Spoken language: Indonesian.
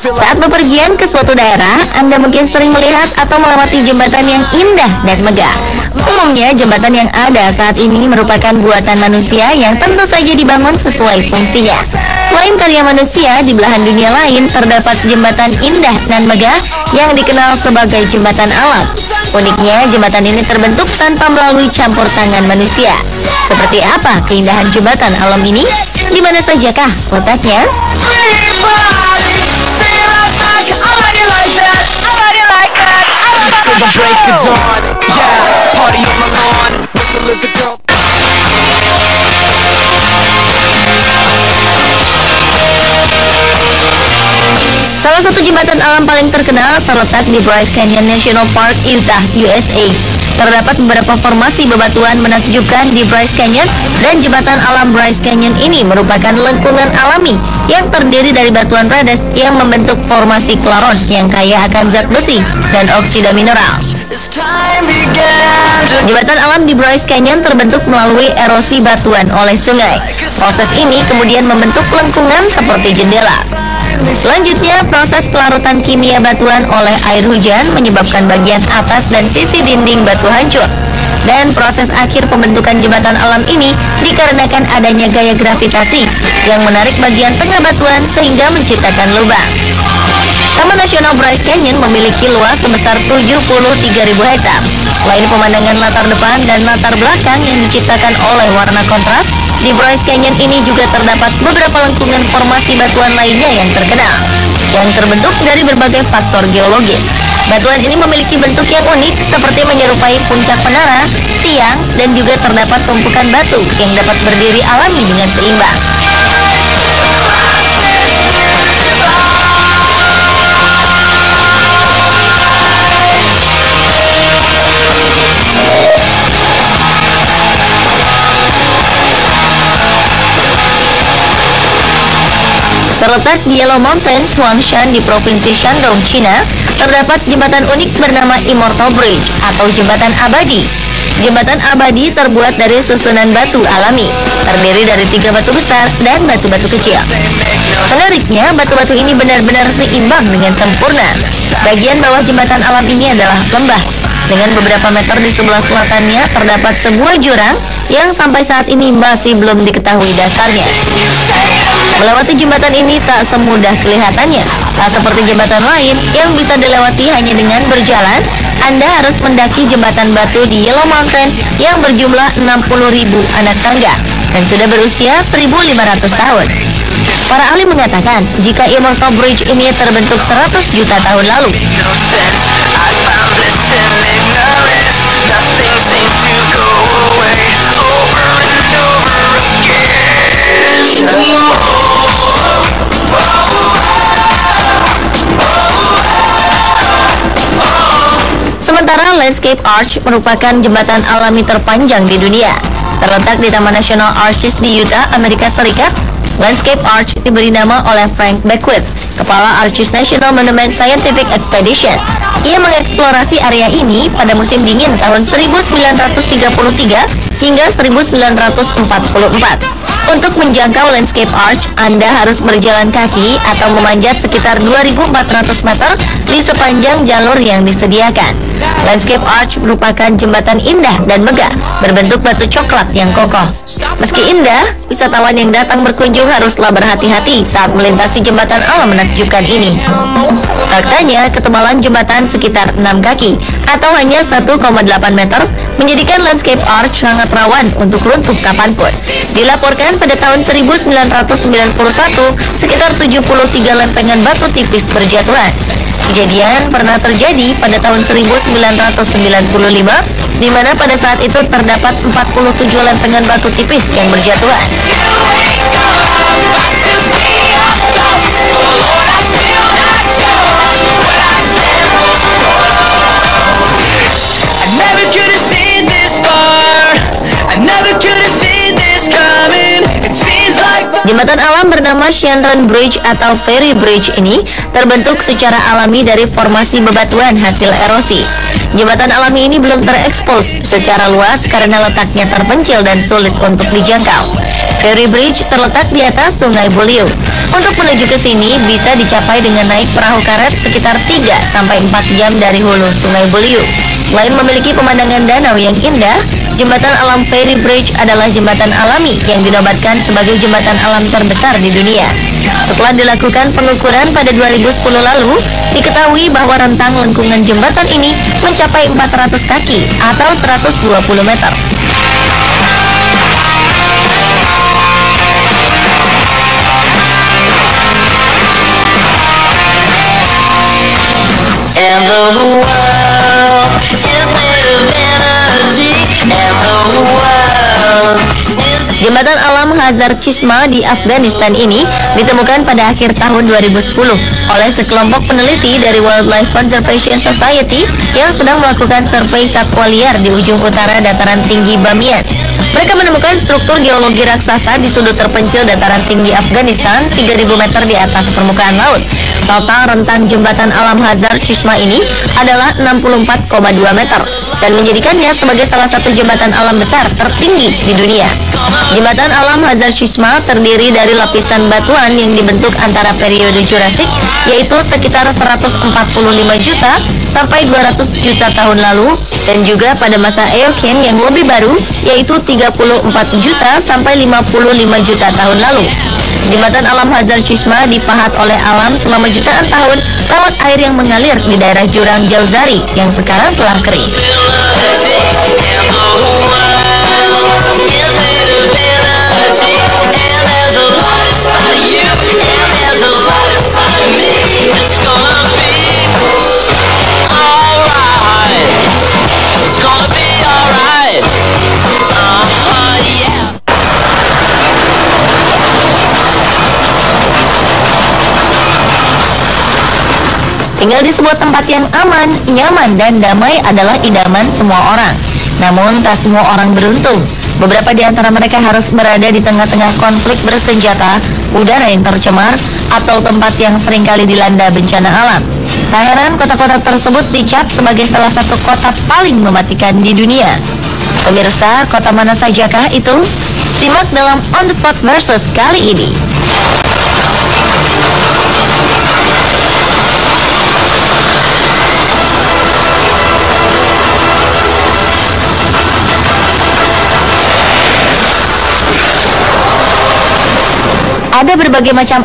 Saat bepergian ke suatu daerah, Anda mungkin sering melihat atau melewati jembatan yang indah dan megah. Umumnya, jembatan yang ada saat ini merupakan buatan manusia yang tentu saja dibangun sesuai fungsinya. Selain karya manusia, di belahan dunia lain terdapat jembatan indah dan megah yang dikenal sebagai jembatan alam. Uniknya, jembatan ini terbentuk tanpa melalui campur tangan manusia. Seperti apa keindahan jembatan alam ini? Di mana sajakah letaknya? Salah satu jembatan alam paling terkenal terletak di Bryce Canyon National Park, Utah, USA. Terdapat beberapa formasi bebatuan menakjubkan di Bryce Canyon, dan jembatan alam Bryce Canyon ini merupakan lengkungan alami yang terdiri dari batuan padas yang membentuk formasi klaron yang kaya akan zat besi dan oksida mineral. Jembatan alam di Bryce Canyon terbentuk melalui erosi batuan oleh sungai. Proses ini kemudian membentuk lengkungan seperti jendela. Selanjutnya, proses pelarutan kimia batuan oleh air hujan menyebabkan bagian atas dan sisi dinding batu hancur. Dan proses akhir pembentukan jembatan alam ini dikarenakan adanya gaya gravitasi yang menarik bagian tengah batuan sehingga menciptakan lubang. Taman Nasional Bryce Canyon memiliki luas sebesar 73.000 hektar. Selain pemandangan latar depan dan latar belakang yang diciptakan oleh warna kontras, di Bryce Canyon ini juga terdapat beberapa lengkungan formasi batuan lainnya yang terkenal, yang terbentuk dari berbagai faktor geologis. Batuan ini memiliki bentuk yang unik seperti menyerupai puncak menara, tiang, dan juga terdapat tumpukan batu yang dapat berdiri alami dengan seimbang. Terletak di Yellow Mountains, Huangshan di Provinsi Shandong, China, terdapat jembatan unik bernama Immortal Bridge atau jembatan abadi. Jembatan abadi terbuat dari susunan batu alami, terdiri dari 3 batu besar dan batu-batu kecil. Menariknya, batu-batu ini benar-benar seimbang dengan sempurna. Bagian bawah jembatan alam ini adalah lembah. Dengan beberapa meter di sebelah selatannya terdapat sebuah jurang yang sampai saat ini masih belum diketahui dasarnya. Melewati jembatan ini tak semudah kelihatannya. Tak seperti jembatan lain yang bisa dilewati hanya dengan berjalan, Anda harus mendaki jembatan batu di Yellow Mountain yang berjumlah 60.000 anak tangga dan sudah berusia 1.500 tahun. Para ahli mengatakan jika Immortal Bridge ini terbentuk 100 juta tahun lalu. Sementara Landscape Arch merupakan jembatan alami terpanjang di dunia. Terletak di Taman Nasional Arches di Utah, Amerika Serikat. Landscape Arch diberi nama oleh Frank Beckwith, kepala Arches National Monument Scientific Expedition. Ia mengeksplorasi area ini pada musim dingin tahun 1933 hingga 1944. Untuk menjangkau Landscape Arch, Anda harus berjalan kaki atau memanjat sekitar 2.400 meter di sepanjang jalur yang disediakan. Landscape Arch merupakan jembatan indah dan megah berbentuk batu coklat yang kokoh. Meski indah, wisatawan yang datang berkunjung haruslah berhati-hati saat melintasi jembatan alam menakjubkan ini. Faktanya, ketebalan jembatan sekitar 6 kaki atau hanya 1,8 meter menjadikan Landscape Arch sangat rawan untuk runtuh kapanpun. Dilaporkan pada tahun 1991, sekitar 73 lempengan batu tipis berjatuhan. Kejadian pernah terjadi pada tahun 1995, di mana pada saat itu terdapat 47 lempengan batu tipis yang berjatuhan. Jembatan alam bernama Shenron Bridge atau Fairy Bridge ini terbentuk secara alami dari formasi bebatuan hasil erosi. Jembatan alami ini belum terekspos secara luas karena letaknya terpencil dan sulit untuk dijangkau. Fairy Bridge terletak di atas Sungai Buliu. Untuk menuju ke sini bisa dicapai dengan naik perahu karet sekitar 3-4 jam dari hulu Sungai Buliu. Selain memiliki pemandangan danau yang indah, jembatan alam Fairy Bridge adalah jembatan alami yang dinobatkan sebagai jembatan alam terbesar di dunia. Setelah dilakukan pengukuran pada 2010 lalu, diketahui bahwa rentang lengkungan jembatan ini mencapai 400 kaki atau 120 meter. And the world is made of energy. And the world is... Jembatan alam Hazar Chishma di Afghanistan ini ditemukan pada akhir tahun 2010 oleh sekelompok peneliti dari Wildlife Conservation Society yang sedang melakukan survei satwa liar di ujung utara dataran tinggi Bamiyan. Mereka menemukan struktur geologi raksasa di sudut terpencil dataran tinggi Afghanistan 3.000 meter di atas permukaan laut. Total rentang jembatan alam Hazar Chishma ini adalah 64,2 meter dan menjadikannya sebagai salah satu jembatan alam besar tertinggi di dunia. Jembatan alam Hazar Chishma terdiri dari lapisan batuan yang dibentuk antara periode Jurassic, yaitu sekitar 145 juta sampai 200 juta tahun lalu, dan juga pada masa Eocene yang lebih baru, yaitu 34 juta sampai 55 juta tahun lalu. Jembatan alam Hazar Chishma dipahat oleh alam selama jutaan tahun lewat air yang mengalir di daerah jurang Jauzari yang sekarang telah kering. Tinggal di sebuah tempat yang aman, nyaman, dan damai adalah idaman semua orang. Namun, tak semua orang beruntung. Beberapa di antara mereka harus berada di tengah-tengah konflik bersenjata, udara yang tercemar, atau tempat yang seringkali dilanda bencana alam. Tak heran kota-kota tersebut dicap sebagai salah satu kota paling mematikan di dunia. Pemirsa, kota mana sajakah itu? Simak dalam On The Spot Versus kali ini. Ada berbagai macam